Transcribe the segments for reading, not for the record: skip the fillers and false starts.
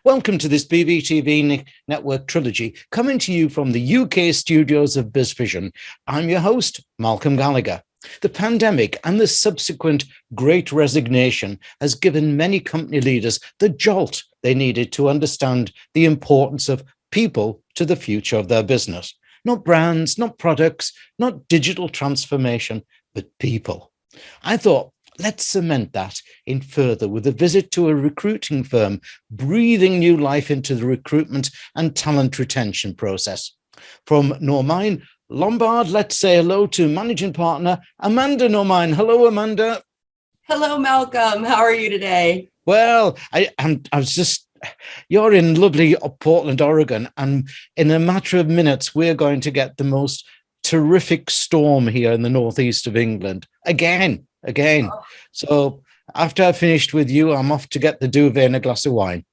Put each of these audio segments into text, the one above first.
Welcome to this BVTV Network Trilogy, coming to you from the UK Studios of BizVision. I'm your host, Malcolm Gallagher. The pandemic and the subsequent Great Resignation has given many company leaders the jolt they needed to understand the importance of people to the future of their business. Not brands, not products, not digital transformation, but people. I thought, let's cement that in further with a visit to a recruiting firm, breathing new life into the recruitment and talent retention process. From Normine-Lombard, let's say hello to Managing Partner Amanda Normine. Hello, Amanda. Hello, Malcolm. How are you today? Well, you're in lovely Portland, Oregon, and in a matter of minutes, we're going to get the most terrific storm here in the northeast of England. Again. Oh. So after I've finished with you, I'm off to get the duvet and a glass of wine.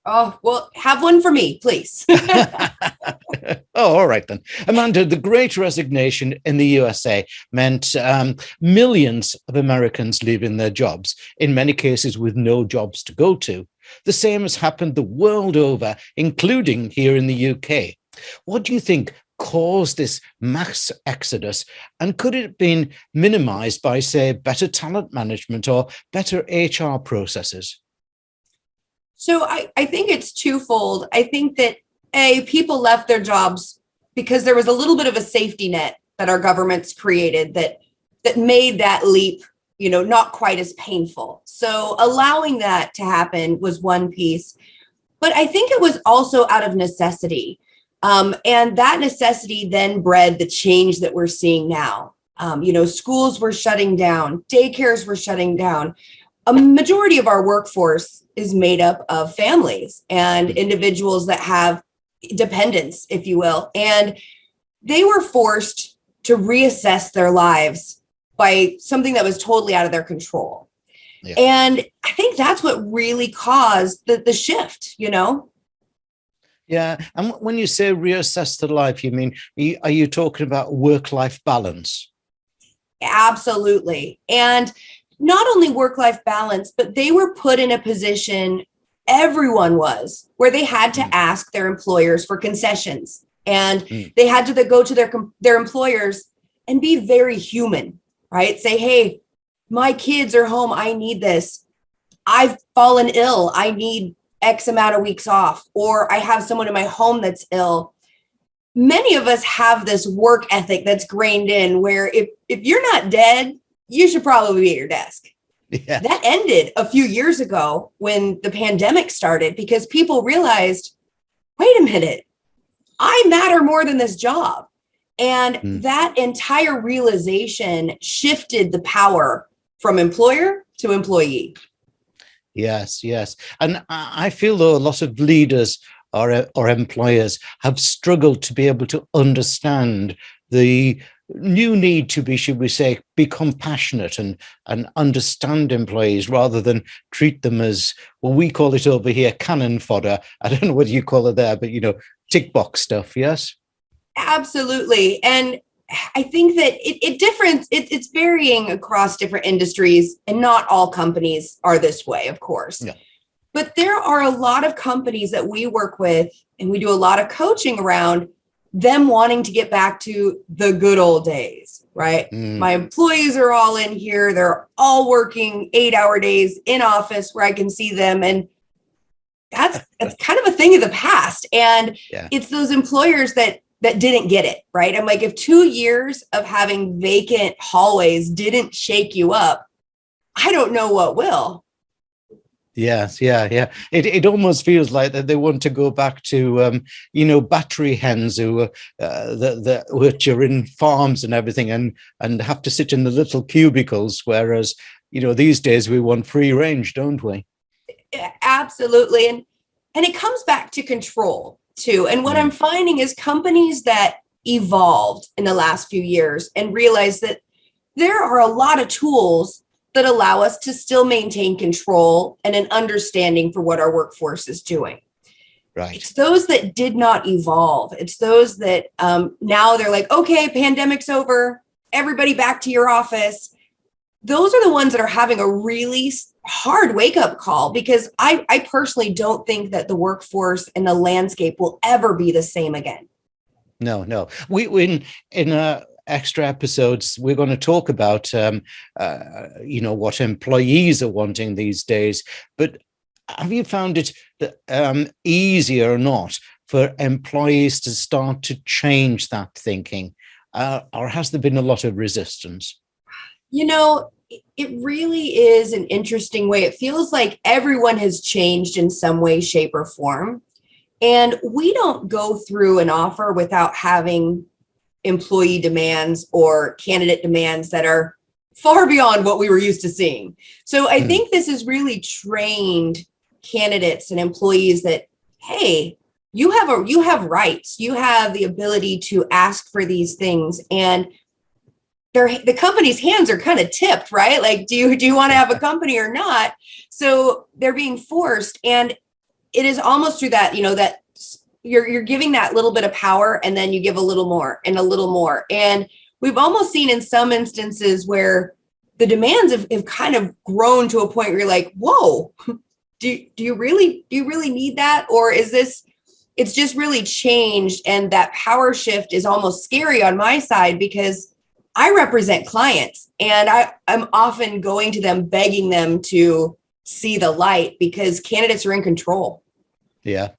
Oh, well, have one for me, please. Oh, all right then. Amanda, the Great Resignation in the USA meant millions of Americans leaving their jobs, in many cases with no jobs to go to. The same has happened the world over, including here in the UK. What do you think caused this mass exodus, and could it have been minimized by, say, better talent management or better HR processes? So I think it's twofold. I think that people left their jobs because there was a little bit of a safety net that our governments created that made that leap, not quite as painful. So allowing that to happen was one piece, but I think it was also out of necessity. And that necessity then bred the change that we're seeing now. Schools were shutting down, daycares were shutting down. A majority of our workforce is made up of families and individuals that have dependents, if you will. And they were forced to reassess their lives by something that was totally out of their control. Yeah. And I think that's what really caused the shift, Yeah. And when you say reassess the life, you mean, are you talking about work-life balance? Absolutely. And not only work-life balance, but they were put in a position, everyone was, where they had to ask their employers for concessions. And they had to go to their employers and be very human, right? Say, hey, my kids are home. I need this. I've fallen ill. I need X amount of weeks off, or I have someone in my home that's ill. Many of us have this work ethic that's grained in where if you're not dead, you should probably be at your desk. Yeah. That ended a few years ago when the pandemic started because people realized, wait a minute, I matter more than this job. And that entire realization shifted the power from employer to employee. Yes. And I feel though a lot of leaders or employers have struggled to be able to understand the new need to be, should we say, be compassionate and understand employees rather than treat them as, well, we call it over here cannon fodder. I don't know what you call it there, but, tick box stuff. Yes. Absolutely. And I think that it's varying across different industries, and not all companies are this way, of course. Yeah. But there are a lot of companies that we work with, and we do a lot of coaching around them wanting to get back to the good old days, right? My employees are all in here. They're all working 8-hour days in office where I can see them. And that's kind of a thing of the past. And it's those employers that didn't get it, right? I'm like, if 2 years of having vacant hallways didn't shake you up, I don't know what will. Yes, yeah. It almost feels like that they want to go back to, battery hens who which are in farms and everything and have to sit in the little cubicles, whereas, these days we want free range, don't we? Absolutely. And it comes back to control too. And what I'm finding is companies that evolved in the last few years and realized that there are a lot of tools that allow us to still maintain control and an understanding for what our workforce is doing. Right. It's those that did not evolve. It's those that now they're like, okay, pandemic's over, everybody back to your office. Those are the ones that are having a really hard wake-up call, because I personally don't think that the workforce and the landscape will ever be the same again. No. We in extra episodes, we're going to talk about what employees are wanting these days. But have you found it easier or not for employees to start to change that thinking, or has there been a lot of resistance? It really is an interesting way. It feels like everyone has changed in some way, shape, or form. And we don't go through an offer without having employee demands or candidate demands that are far beyond what we were used to seeing. So I think this has really trained candidates and employees that, hey, you have rights. You have the ability to ask for these things, and the company's hands are kind of tipped, right? Like, do you want to have a company or not? So they're being forced, and it is almost through that, that you're giving that little bit of power, and then you give a little more and a little more. And we've almost seen in some instances where the demands have kind of grown to a point where you're like, whoa, do you really need that? Or is this, it's just really changed, and that power shift is almost scary on my side, because I represent clients, and I'm often going to them, begging them to see the light, because candidates are in control. Yeah,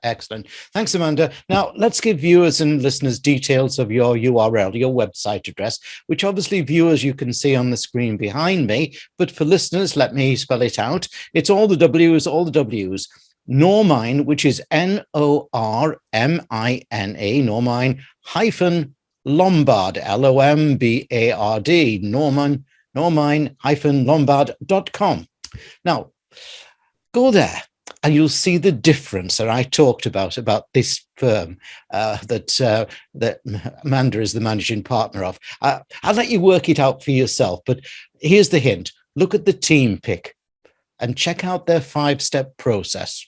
excellent. Thanks, Amanda. Now, let's give viewers and listeners details of your URL, your website address, which obviously viewers you can see on the screen behind me. But for listeners, let me spell it out. It's all the W's. Normine, which is Normina, Normine-Lombard, Lombard, Normine-Lombard.com. Now, go there and you'll see the difference that I talked about this firm that Amanda is the managing partner of. I'll let you work it out for yourself, but here's the hint. Look at the team pick and check out their 5-step process.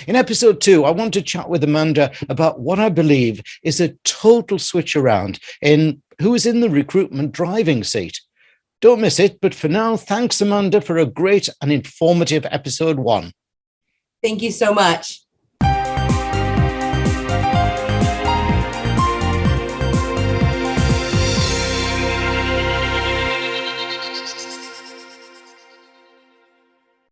In episode 2, I want to chat with Amanda about what I believe is a total switch around in who is in the recruitment driving seat. Don't miss it. But for now, thanks, Amanda, for a great and informative episode 1. Thank you so much.